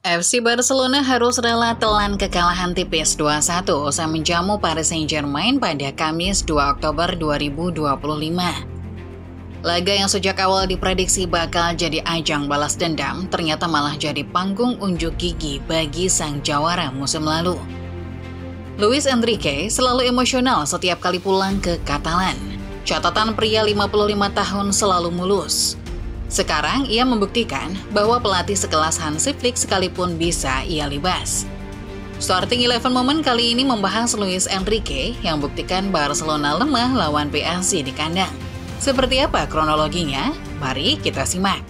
FC Barcelona harus rela telan kekalahan tipis 2-1 usai menjamu Paris Saint-Germain pada Kamis 2 Oktober 2025. Laga yang sejak awal diprediksi bakal jadi ajang balas dendam, ternyata malah jadi panggung unjuk gigi bagi sang jawara musim lalu. Luis Enrique selalu emosional setiap kali pulang ke Katalan. Catatan pria 55 tahun selalu mulus. Sekarang ia membuktikan bahwa pelatih sekelas Hansi Flick sekalipun bisa ia libas. Starting 11 Moment kali ini membahas Luis Enrique yang buktikan Barcelona lemah lawan PSG di kandang. Seperti apa kronologinya? Mari kita simak.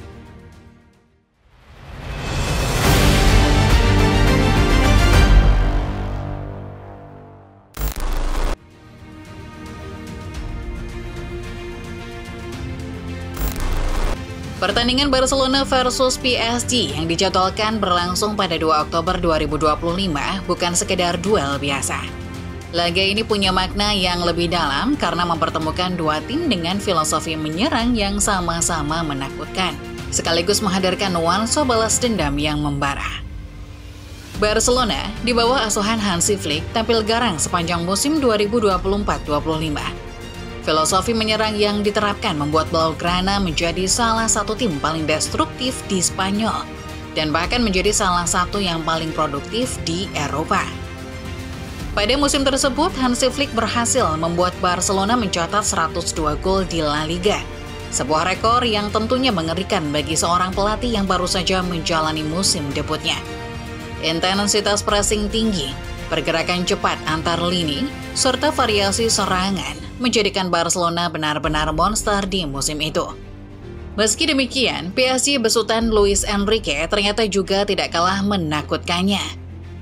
Pertandingan Barcelona versus PSG yang dijadwalkan berlangsung pada 2 Oktober 2025 bukan sekedar duel biasa. Laga ini punya makna yang lebih dalam karena mempertemukan dua tim dengan filosofi menyerang yang sama-sama menakutkan, sekaligus menghadirkan nuansa balas dendam yang membara. Barcelona di bawah asuhan Hansi Flick tampil garang sepanjang musim 2024-25. Filosofi menyerang yang diterapkan membuat Blaugrana menjadi salah satu tim paling destruktif di Spanyol dan bahkan menjadi salah satu yang paling produktif di Eropa. Pada musim tersebut, Hansi Flick berhasil membuat Barcelona mencatat 102 gol di La Liga, sebuah rekor yang tentunya mengerikan bagi seorang pelatih yang baru saja menjalani musim debutnya. Intensitas pressing tinggi, pergerakan cepat antar lini, serta variasi serangan menjadikan Barcelona benar-benar monster di musim itu. Meski demikian, PSG besutan Luis Enrique ternyata juga tidak kalah menakutkannya.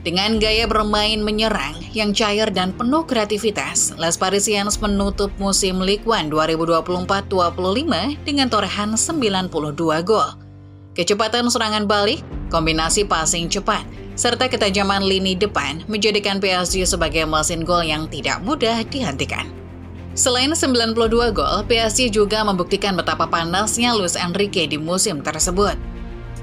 Dengan gaya bermain menyerang yang cair dan penuh kreativitas, Les Parisiens menutup musim Ligue 1 2024-25 dengan torehan 92 gol. Kecepatan serangan balik, kombinasi passing cepat, serta ketajaman lini depan menjadikan PSG sebagai mesin gol yang tidak mudah dihentikan. Selain 92 gol, PSG juga membuktikan betapa panasnya Luis Enrique di musim tersebut.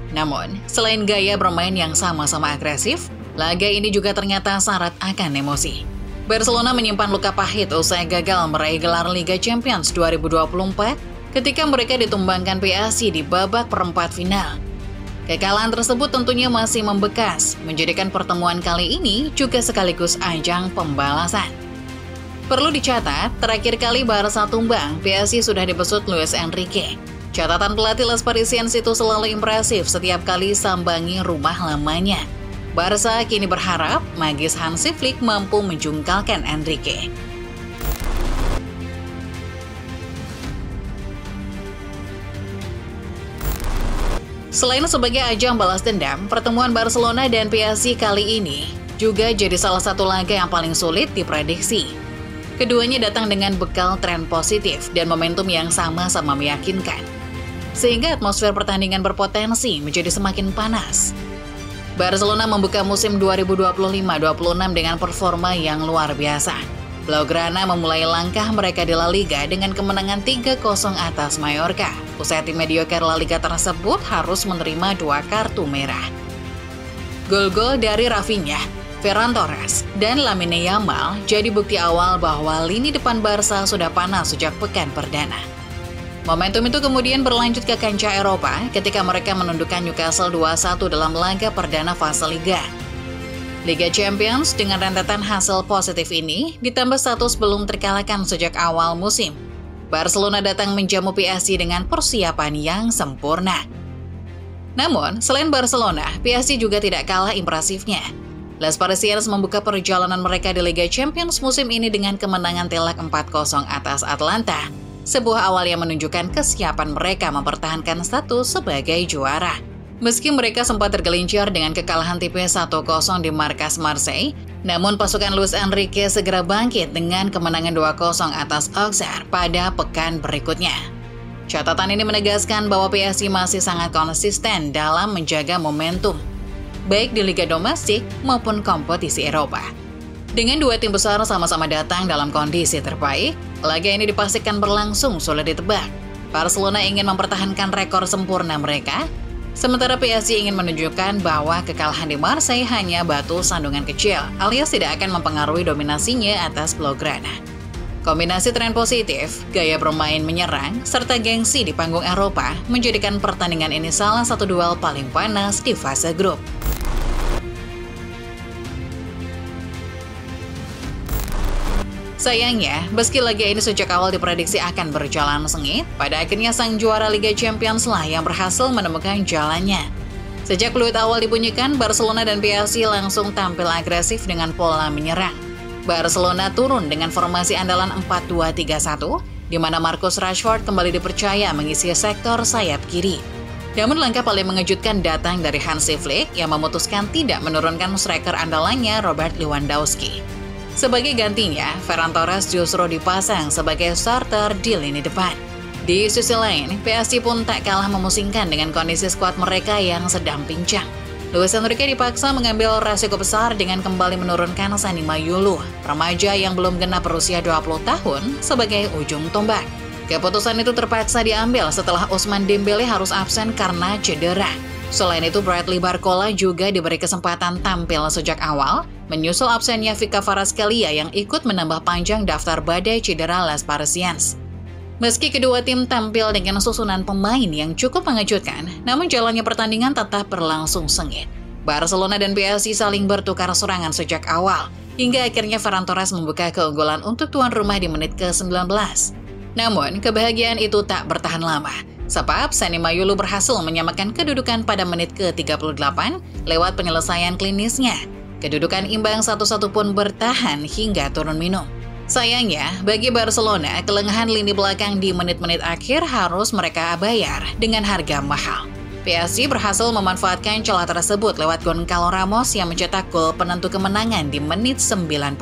Namun, selain gaya bermain yang sama-sama agresif, laga ini juga ternyata syarat akan emosi. Barcelona menyimpan luka pahit usai gagal meraih gelar Liga Champions 2024 ketika mereka ditumbangkan PSG di babak perempat final. Kekalahan tersebut tentunya masih membekas, menjadikan pertemuan kali ini juga sekaligus ajang pembalasan. Perlu dicatat, terakhir kali Barca tumbang, PSG sudah dibesut Luis Enrique. Catatan pelatih Les Parisiens itu selalu impresif setiap kali sambangi rumah lamanya. Barca kini berharap magis Hansi Flick mampu menjungkalkan Enrique. Selain sebagai ajang balas dendam, pertemuan Barcelona dan PSG kali ini juga jadi salah satu laga yang paling sulit diprediksi. Keduanya datang dengan bekal tren positif dan momentum yang sama-sama meyakinkan, sehingga atmosfer pertandingan berpotensi menjadi semakin panas. Barcelona membuka musim 2025-26 dengan performa yang luar biasa. Blaugrana memulai langkah mereka di La Liga dengan kemenangan 3-0 atas Mallorca. Usai tim mediocre La Liga tersebut harus menerima 2 kartu merah. Gol-gol dari Rafinha, Ferran Torres, dan Lamine Yamal jadi bukti awal bahwa lini depan Barca sudah panas sejak pekan perdana. Momentum itu kemudian berlanjut ke kancah Eropa ketika mereka menundukkan Newcastle 2-1 dalam laga perdana fase Liga. Liga Champions dengan rentetan hasil positif ini ditambah status belum terkalahkan sejak awal musim. Barcelona datang menjamu PSG dengan persiapan yang sempurna. Namun, selain Barcelona, PSG juga tidak kalah impresifnya. Les Parisiens membuka perjalanan mereka di Liga Champions musim ini dengan kemenangan telak 4-0 atas Atlanta, sebuah awal yang menunjukkan kesiapan mereka mempertahankan status sebagai juara. Meski mereka sempat tergelincir dengan kekalahan tipis 1-0 di markas Marseille, namun pasukan Luis Enrique segera bangkit dengan kemenangan 2-0 atas Auxerre pada pekan berikutnya. Catatan ini menegaskan bahwa PSG masih sangat konsisten dalam menjaga momentum, baik di Liga domestik maupun kompetisi Eropa. Dengan dua tim besar sama-sama datang dalam kondisi terbaik, laga ini dipastikan berlangsung sulit ditebak. Barcelona ingin mempertahankan rekor sempurna mereka, Sementara PSG ingin menunjukkan bahwa kekalahan di Marseille hanya batu sandungan kecil, alias tidak akan mempengaruhi dominasinya atas Blaugrana. Kombinasi tren positif, gaya bermain menyerang, serta gengsi di panggung Eropa menjadikan pertandingan ini salah satu duel paling panas di fase grup. Sayangnya, meski laga ini sejak awal diprediksi akan berjalan sengit, pada akhirnya sang juara Liga Champions lah yang berhasil menemukan jalannya. Sejak peluit awal dibunyikan, Barcelona dan PSG langsung tampil agresif dengan pola menyerang. Barcelona turun dengan formasi andalan 4-2-3-1, di mana Marcus Rashford kembali dipercaya mengisi sektor sayap kiri. Namun langkah paling mengejutkan datang dari Hansi Flick yang memutuskan tidak menurunkan striker andalannya Robert Lewandowski. Sebagai gantinya, Ferran Torres justru dipasang sebagai starter di lini depan. Di sisi lain, PSG pun tak kalah memusingkan dengan kondisi skuad mereka yang sedang pincang. Luis Enrique dipaksa mengambil resiko besar dengan kembali menurunkan Sani Mayulu, remaja yang belum genap berusia 20 tahun, sebagai ujung tombak. Keputusan itu terpaksa diambil setelah Ousmane Dembélé harus absen karena cedera. Selain itu, Bradley Barcola juga diberi kesempatan tampil sejak awal, menyusul absennya Vika Kvaratskhelia yang ikut menambah panjang daftar badai cedera Les Parisiens. Meski kedua tim tampil dengan susunan pemain yang cukup mengejutkan, namun jalannya pertandingan tetap berlangsung sengit. Barcelona dan PSG saling bertukar serangan sejak awal, hingga akhirnya Ferran Torres membuka keunggulan untuk tuan rumah di menit ke-19. Namun, kebahagiaan itu tak bertahan lama, sebab Sani Mayulu berhasil menyamakan kedudukan pada menit ke-38 lewat penyelesaian klinisnya. Kedudukan imbang 1-1 pun bertahan hingga turun minum. Sayangnya, bagi Barcelona, kelengahan lini belakang di menit-menit akhir harus mereka bayar dengan harga mahal. PSG berhasil memanfaatkan celah tersebut lewat Gonçalo Ramos yang mencetak gol penentu kemenangan di menit 90.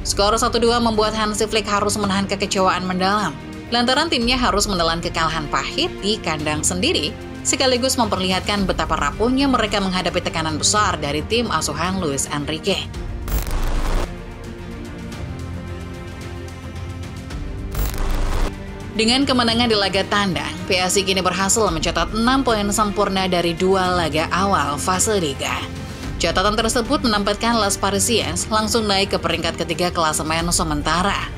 Skor 1-2 membuat Hansi Flick harus menahan kekecewaan mendalam, lantaran timnya harus menelan kekalahan pahit di kandang sendiri, sekaligus memperlihatkan betapa rapuhnya mereka menghadapi tekanan besar dari tim asuhan Luis Enrique. Dengan kemenangan di laga tandang, PSG kini berhasil mencatat 6 poin sempurna dari 2 laga awal fase Liga. Catatan tersebut menempatkan Les Parisiens langsung naik ke peringkat ketiga klasemen sementara.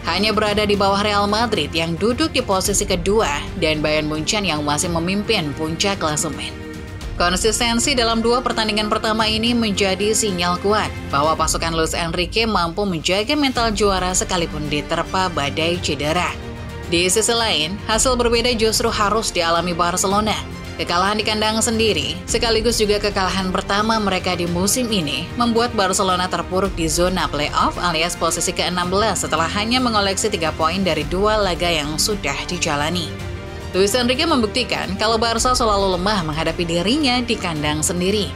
Hanya berada di bawah Real Madrid yang duduk di posisi kedua dan Bayern Munchen yang masih memimpin puncak klasemen. Konsistensi dalam 2 pertandingan pertama ini menjadi sinyal kuat bahwa pasukan Luis Enrique mampu menjaga mental juara sekalipun diterpa badai cedera. Di sisi lain, hasil berbeda justru harus dialami Barcelona. Kekalahan di kandang sendiri, sekaligus juga kekalahan pertama mereka di musim ini, membuat Barcelona terpuruk di zona playoff alias posisi ke-16 setelah hanya mengoleksi 3 poin dari 2 laga yang sudah dijalani. Luis Enrique membuktikan kalau Barca selalu lemah menghadapi dirinya di kandang sendiri.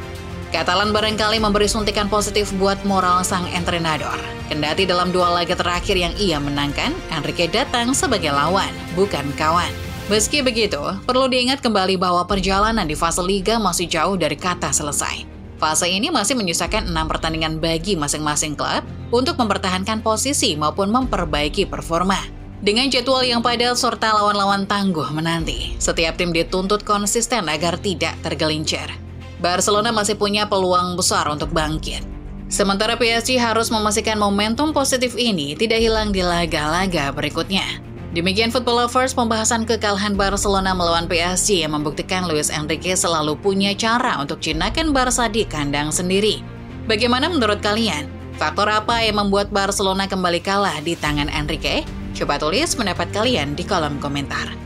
Katalan barangkali memberi suntikan positif buat moral sang entrenador. Kendati dalam 2 laga terakhir yang ia menangkan, Enrique datang sebagai lawan, bukan kawan. Meski begitu, perlu diingat kembali bahwa perjalanan di fase Liga masih jauh dari kata selesai. Fase ini masih menyisakan 6 pertandingan bagi masing-masing klub untuk mempertahankan posisi maupun memperbaiki performa. Dengan jadwal yang padat serta lawan-lawan tangguh menanti, setiap tim dituntut konsisten agar tidak tergelincir. Barcelona masih punya peluang besar untuk bangkit. Sementara PSG harus memastikan momentum positif ini tidak hilang di laga-laga berikutnya. Demikian Football Lovers, pembahasan kekalahan Barcelona melawan PSG yang membuktikan Luis Enrique selalu punya cara untuk jinakan Barca di kandang sendiri. Bagaimana menurut kalian? Faktor apa yang membuat Barcelona kembali kalah di tangan Enrique? Coba tulis pendapat kalian di kolom komentar.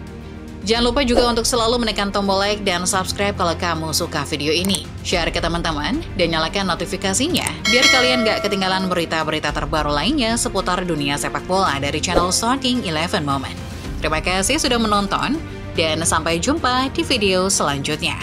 Jangan lupa juga untuk selalu menekan tombol like dan subscribe kalau kamu suka video ini. Share ke teman-teman dan nyalakan notifikasinya biar kalian gak ketinggalan berita-berita terbaru lainnya seputar dunia sepak bola dari channel Starting 11 Moment. Terima kasih sudah menonton dan sampai jumpa di video selanjutnya.